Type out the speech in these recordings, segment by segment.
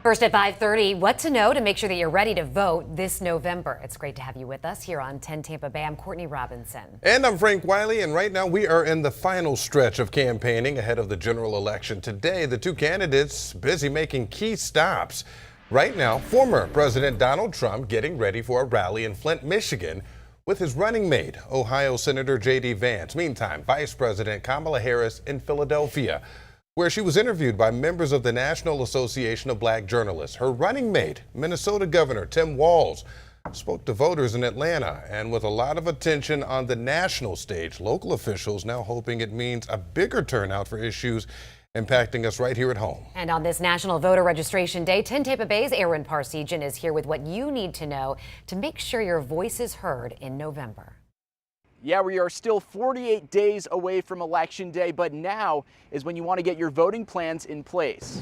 First at 5:30, what to know to make sure that you're ready to vote this November. It's great to have you with us here on 10 Tampa Bay. I'm Courtney Robinson. And I'm Frank Wiley, and right now we are in the final stretch of campaigning ahead of the general election. Today, the two candidates busy making key stops. Right now, former President Donald Trump getting ready for a rally in Flint, Michigan with his running mate, Ohio Senator J.D. Vance. Meantime, Vice President Kamala Harris in Philadelphia, where she was interviewed by members of the National Association of Black Journalists. Her running mate, Minnesota Governor Tim Walz, spoke to voters in Atlanta, and with a lot of attention on the national stage, local officials now hoping it means a bigger turnout for issues impacting us right here at home. And on this National Voter Registration Day, 10 Tampa Bay's Aaron Parsegian is here with what you need to know to make sure your voice is heard in November. Yeah, we are still 48 days away from Election Day, but now is when you want to get your voting plans in place.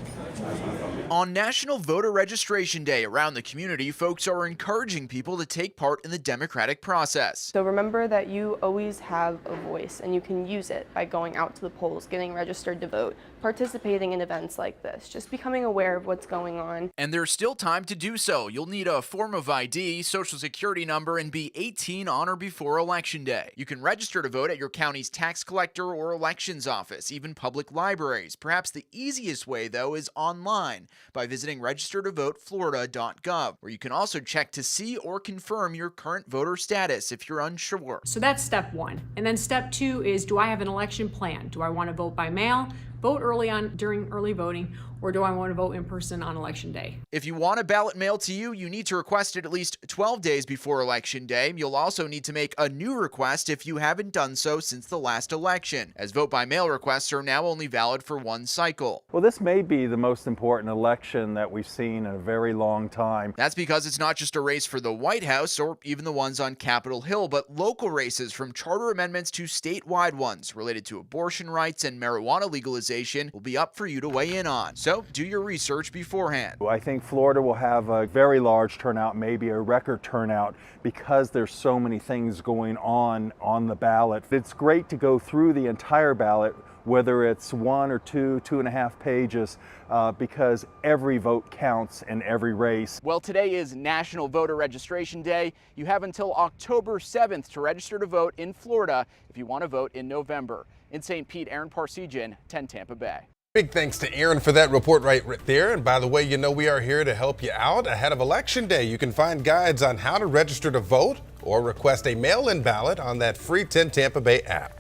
On National Voter Registration Day around the community, folks are encouraging people to take part in the democratic process. So remember that you always have a voice and you can use it by going out to the polls, getting registered to vote, participating in events like this, just becoming aware of what's going on. And there's still time to do so. You'll need a form of ID, social security number, and be 18 on or before Election Day. You can register to vote at your county's tax collector or elections office, even public libraries. Perhaps the easiest way, though, is online by visiting registertovoteflorida.gov, where you can also check to see or confirm your current voter status if you're unsure. So that's step one. And then step two is, do I have an election plan? Do I want to vote by mail, vote early on during early voting, or do I want to vote in person on Election Day? If you want a ballot mailed to you, you need to request it at least 12 days before Election Day. You'll also need to make a new request if you haven't done so since the last election, as vote by mail requests are now only valid for one cycle. Well, this may be the most important election that we've seen in a very long time. That's because it's not just a race for the White House or even the ones on Capitol Hill, but local races from charter amendments to statewide ones related to abortion rights and marijuana legalization will be up for you to weigh in on. So do your research beforehand. I think Florida will have a very large turnout, maybe a record turnout, because there's so many things going on the ballot. It's great to go through the entire ballot, whether it's 1 or 2.5 pages, because every vote counts in every race. Well, today is National Voter Registration Day. You have until October 7th to register to vote in Florida if you want to vote in November. In St. Pete, Aaron Parsegian, 10 Tampa Bay. Big thanks to Aaron for that report right there. And by the way, you know we are here to help you out ahead of Election Day. You can find guides on how to register to vote or request a mail-in ballot on that free 10 Tampa Bay app.